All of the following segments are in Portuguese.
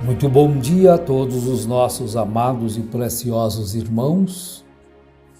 Muito bom dia a todos os nossos amados e preciosos irmãos.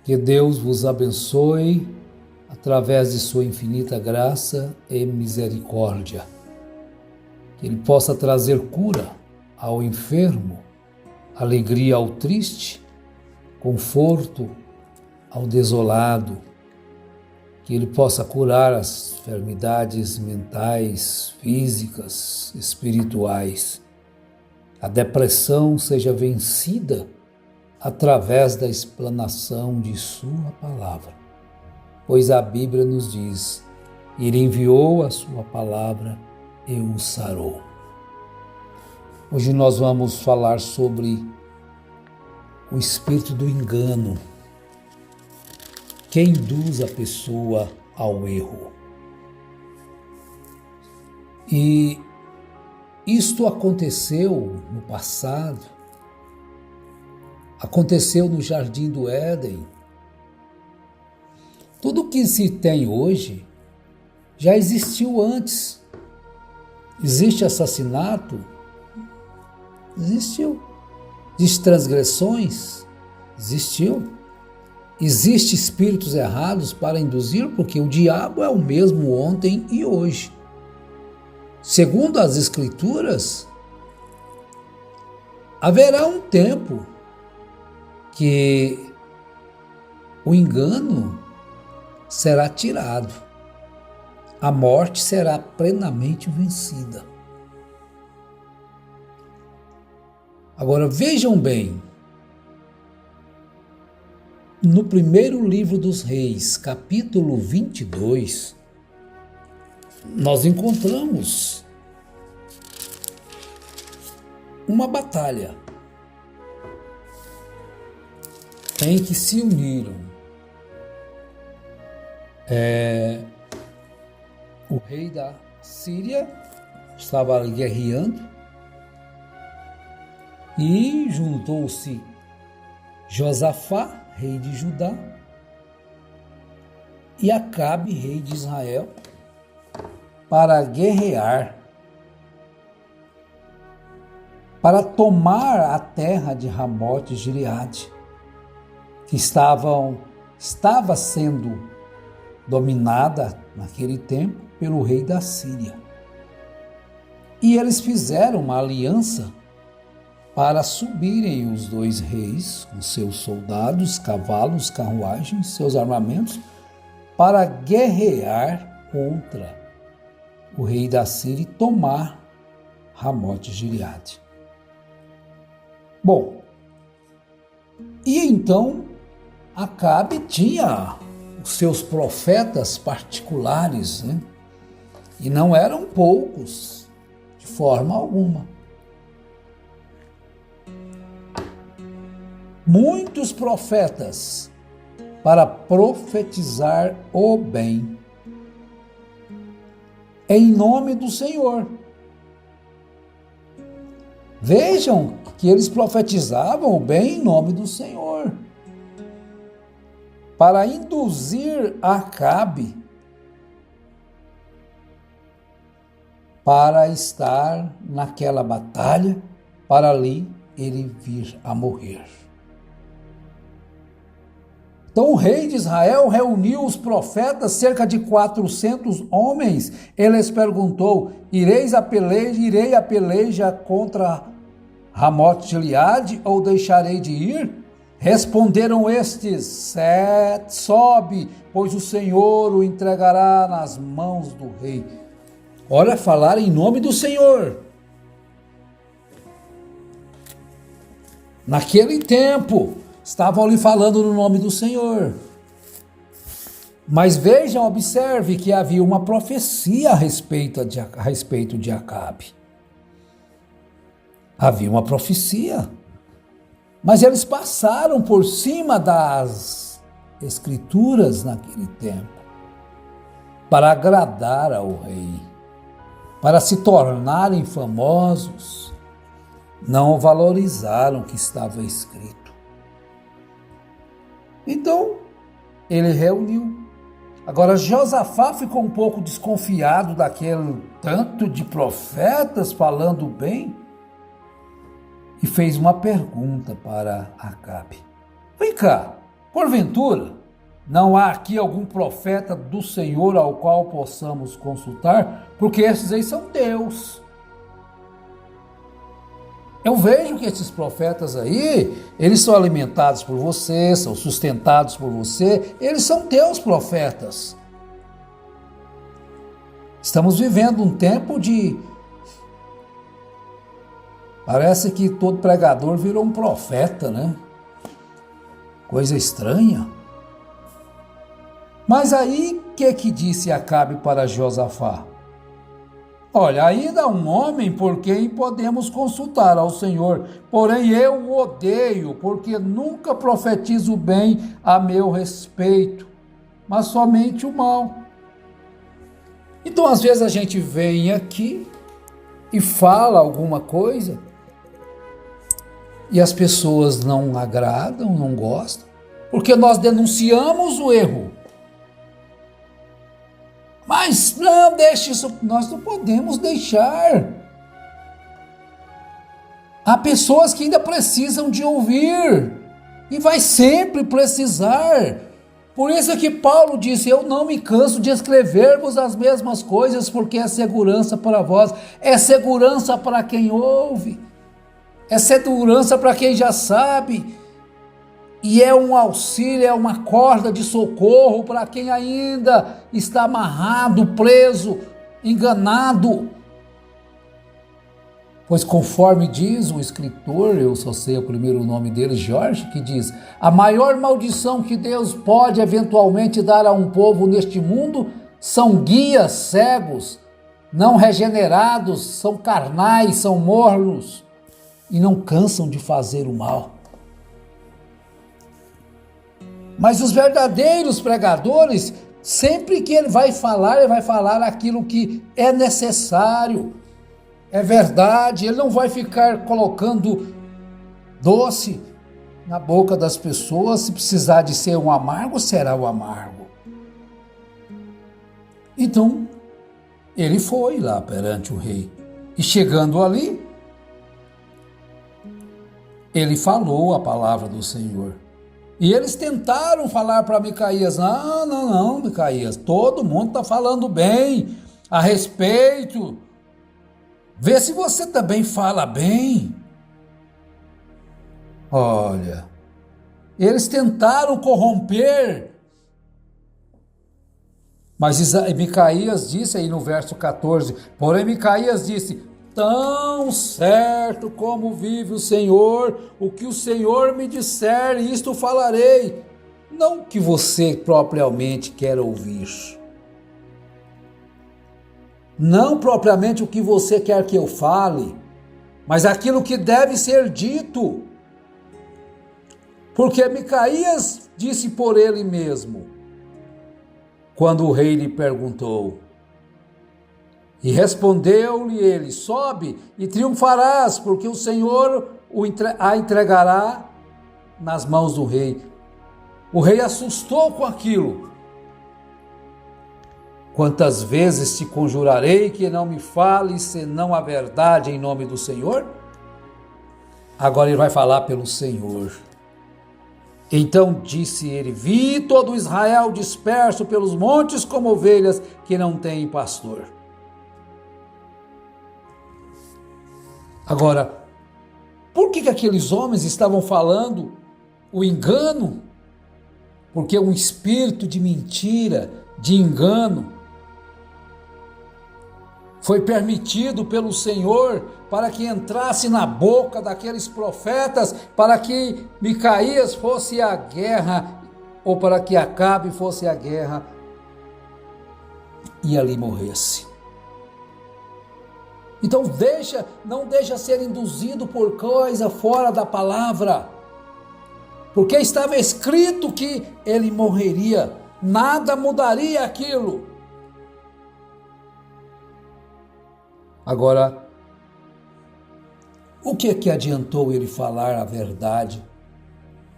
Que Deus vos abençoe através de sua infinita graça e misericórdia. Que Ele possa trazer cura ao enfermo, alegria ao triste, conforto ao desolado. Que Ele possa curar as enfermidades mentais, físicas, espirituais. A depressão seja vencida através da explanação de sua palavra. Pois a Bíblia nos diz, Ele enviou a sua palavra e o sarou. Hoje nós vamos falar sobre o espírito do engano, que induz a pessoa ao erro. E isto aconteceu no passado, aconteceu no Jardim do Éden. Tudo que se tem hoje já existiu antes. Existe assassinato? Existiu. Existe transgressões? Existiu. Existe espíritos errados para induzir, porque o diabo é o mesmo ontem e hoje. Segundo as Escrituras, haverá um tempo que o engano será tirado, a morte será plenamente vencida. Agora vejam bem, no primeiro livro dos Reis, capítulo 22, nós encontramos uma batalha em que se uniram o rei da Síria, estava ali guerreando, e juntou-se Josafá, rei de Judá, e Acabe, rei de Israel, para guerrear, para tomar a terra de Ramote e Gileade, que estava sendo dominada naquele tempo pelo rei da Síria. E eles fizeram uma aliança para subirem os dois reis com seus soldados, cavalos, carruagens, seus armamentos, para guerrear contra o rei da Síria e tomar Ramote e Gileade. Bom, e então Acabe tinha os seus profetas particulares, né? E não eram poucos, de forma alguma. Muitos profetas para profetizar o bem em nome do Senhor. Vejam que eles profetizavam o bem em nome do Senhor, para induzir Acabe para estar naquela batalha, para ali ele vir a morrer. Então o rei de Israel reuniu os profetas, cerca de 400 homens. Ele lhes perguntou, irei a peleja contra Ramote e Gileade, ou deixarei de ir? Responderam estes, sobe, pois o Senhor o entregará nas mãos do rei. Olha, falar em nome do Senhor. Naquele tempo, estavam ali falando no nome do Senhor. Mas vejam, observe que havia uma profecia a respeito de Acabe. Havia uma profecia. Mas eles passaram por cima das Escrituras naquele tempo para agradar ao rei, para se tornarem famosos. Não valorizaram o que estava escrito. Então, ele reuniu. Agora, Josafá ficou um pouco desconfiado daquele tanto de profetas falando bem. e fez uma pergunta para Acabe. Vem cá, porventura, não há aqui algum profeta do Senhor ao qual possamos consultar? Porque esses aí são Deus. Eu vejo que esses profetas aí, eles são alimentados por você, são sustentados por você, eles são teus profetas. Estamos vivendo um tempo de... Parece que todo pregador virou um profeta, né? Coisa estranha. Mas aí, o que disse Acabe para Josafá? Olha, ainda há um homem por quem podemos consultar ao Senhor, porém eu o odeio, porque nunca profetizo bem a meu respeito, mas somente o mal. Então, às vezes a gente vem aqui e fala alguma coisa e as pessoas não agradam, não gostam, porque nós denunciamos o erro. Mas não, deixe isso, nós não podemos deixar. Há pessoas que ainda precisam de ouvir e vai sempre precisar. Por isso é que Paulo disse, eu não me canso de escrever-vos as mesmas coisas, porque é segurança para vós, é segurança para quem ouve, é segurança para quem já sabe, e é um auxílio, é uma corda de socorro para quem ainda está amarrado, preso, enganado. Pois conforme diz o escritor, eu só sei o primeiro nome dele, Jorge, que diz, a maior maldição que Deus pode eventualmente dar a um povo neste mundo são guias cegos, não regenerados, são carnais, são mornos e não cansam de fazer o mal. Mas os verdadeiros pregadores, sempre que ele vai falar aquilo que é necessário, é verdade, ele não vai ficar colocando doce na boca das pessoas, se precisar de ser um amargo, será o amargo. Então, ele foi lá perante o rei, e chegando ali, ele falou a palavra do Senhor. E eles tentaram falar para Micaías, não, Micaías, todo mundo está falando bem a respeito. Vê se você também fala bem. Olha, eles tentaram corromper, mas Micaías disse aí no verso 14, porém Micaías disse, tão certo como vive o Senhor, o que o Senhor me disser, isto falarei, não o que você propriamente quer ouvir. Não propriamente o que você quer que eu fale, mas aquilo que deve ser dito. Porque Micaías disse por ele mesmo, quando o rei lhe perguntou, e respondeu-lhe ele, sobe e triunfarás, porque o Senhor a entregará nas mãos do rei. O rei assustou com aquilo. Quantas vezes te conjurarei que não me fales senão a verdade em nome do Senhor? Agora ele vai falar pelo Senhor. Então disse ele, vi todo Israel disperso pelos montes como ovelhas que não têm pastor. Agora, por que aqueles homens estavam falando o engano? Porque um espírito de mentira, de engano, foi permitido pelo Senhor para que entrasse na boca daqueles profetas, para que Micaías fosse à guerra, ou para que Acabe fosse à guerra e ali morresse. Então não deixa ser induzido por coisa fora da palavra, porque estava escrito que ele morreria, nada mudaria aquilo. Agora, o que adiantou ele falar a verdade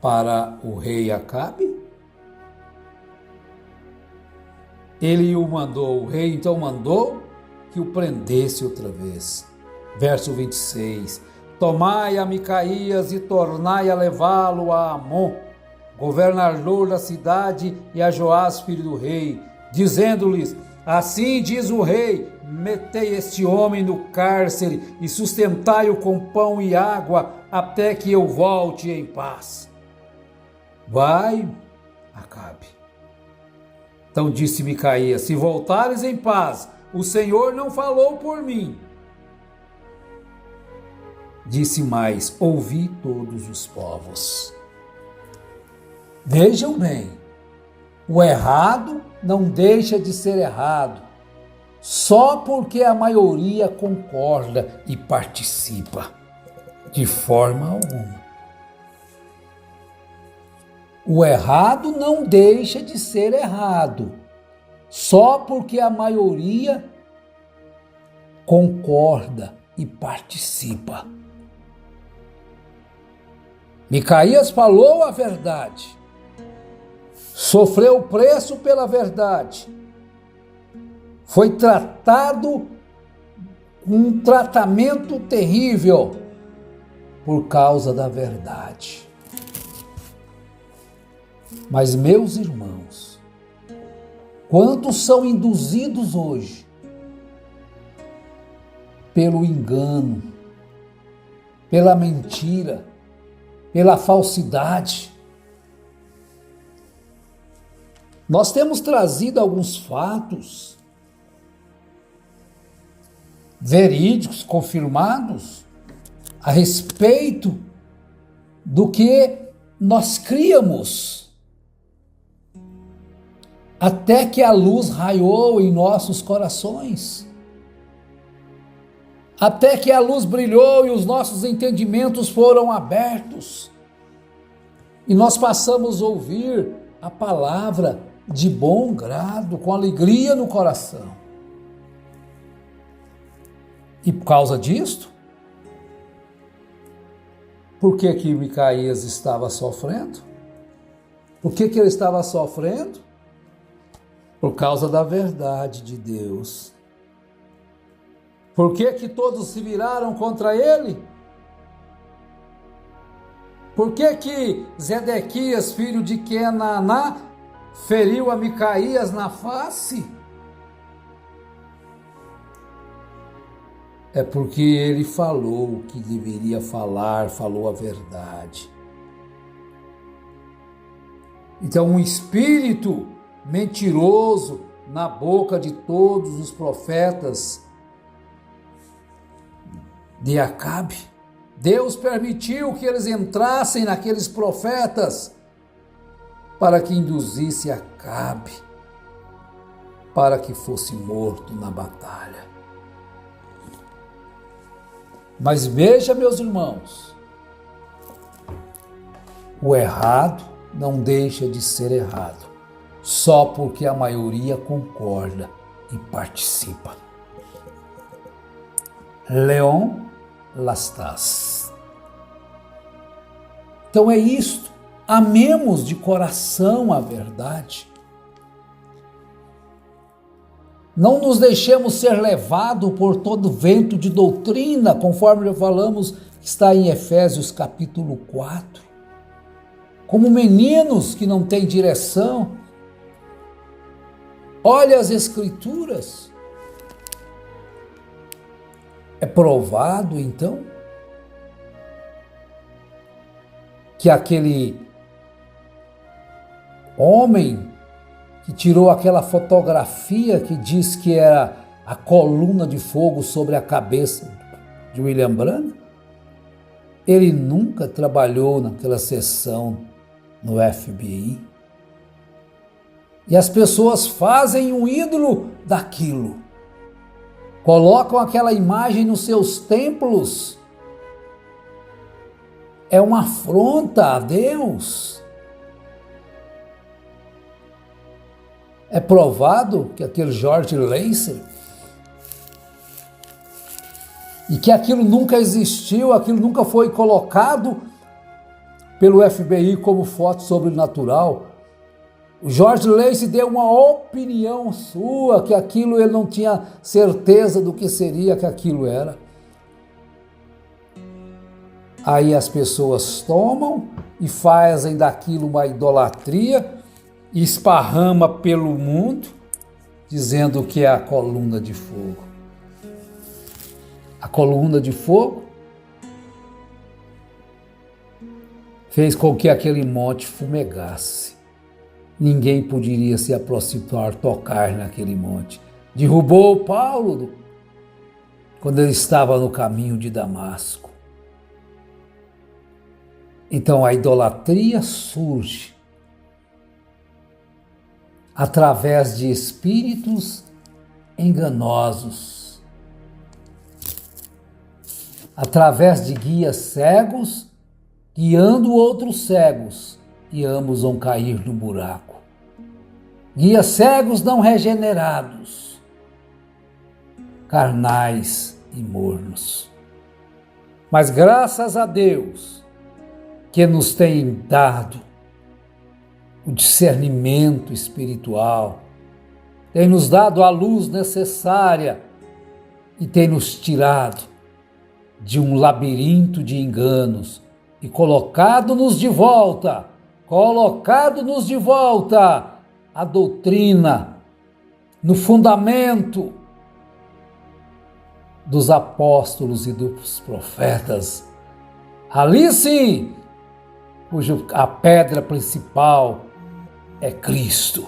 para o rei Acabe? Ele o mandou, o rei então mandou que o prendesse outra vez. Verso 26, tomai a Micaías e tornai a levá-lo a Amon, governador da cidade, e a Joás, filho do rei, dizendo-lhes: assim diz o rei, metei este homem no cárcere e sustentai-o com pão e água até que eu volte em paz. Vai, Acabe. Então disse Micaías: se voltares em paz, o Senhor não falou por mim. Disse mais: ouvi todos os povos. Vejam bem, o errado não deixa de ser errado, só porque a maioria concorda e participa, de forma alguma. O errado não deixa de ser errado, só porque a maioria concorda e participa. Micaías falou a verdade, sofreu o preço pela verdade, foi tratado com um tratamento terrível por causa da verdade. Mas, meus irmãos, quantos são induzidos hoje pelo engano, pela mentira, pela falsidade? Nós temos trazido alguns fatos verídicos, confirmados, a respeito do que nós criamos, até que a luz raiou em nossos corações, até que a luz brilhou e os nossos entendimentos foram abertos, e nós passamos a ouvir a palavra de bom grado, com alegria no coração. E por causa disto, por que que Micaías estava sofrendo? Por que que ele estava sofrendo? Por causa da verdade de Deus. Por que que todos se viraram contra ele? Por que que Zedequias, filho de Kenaná, feriu a Micaías na face? É porque ele falou o que deveria falar, falou a verdade. Então, um espírito mentiroso na boca de todos os profetas de Acabe. Deus permitiu que eles entrassem naqueles profetas para que induzisse Acabe para que fosse morto na batalha. Mas veja, meus irmãos, o errado não deixa de ser errado, só porque a maioria concorda e participa. Leon Lastas. Então é isto, amemos de coração a verdade. Não nos deixemos ser levados por todo vento de doutrina, conforme já falamos, está em Efésios capítulo 4. Como meninos que não têm direção. Olha as Escrituras. É provado, então, que aquele homem que tirou aquela fotografia que diz que era a coluna de fogo sobre a cabeça de William Branham, ele nunca trabalhou naquela seção no FBI. E as pessoas fazem um ídolo daquilo. Colocam aquela imagem nos seus templos. É uma afronta a Deus. É provado que aquele George Lacer, e que aquilo nunca existiu, aquilo nunca foi colocado pelo FBI como foto sobrenatural. O George Lacer deu uma opinião sua, que aquilo ele não tinha certeza do que seria que aquilo era. Aí as pessoas tomam e fazem daquilo uma idolatria, e esparrama pelo mundo, dizendo que é a coluna de fogo. A coluna de fogo fez com que aquele monte fumegasse. Ninguém poderia se aproximar, tocar naquele monte. Derrubou Paulo quando ele estava no caminho de Damasco. Então a idolatria surge através de espíritos enganosos, através de guias cegos, guiando outros cegos, e ambos vão cair no buraco. Guias cegos não regenerados, carnais e mornos. Mas graças a Deus que nos tem dado o discernimento espiritual, tem nos dado a luz necessária e tem nos tirado de um labirinto de enganos e colocado-nos de volta a doutrina no fundamento dos apóstolos e dos profetas. Ali sim, a pedra principal é Cristo.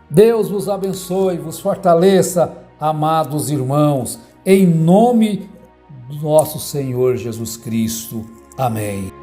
Deus vos abençoe, vos fortaleça, amados irmãos, em nome do nosso Senhor Jesus Cristo. Amém.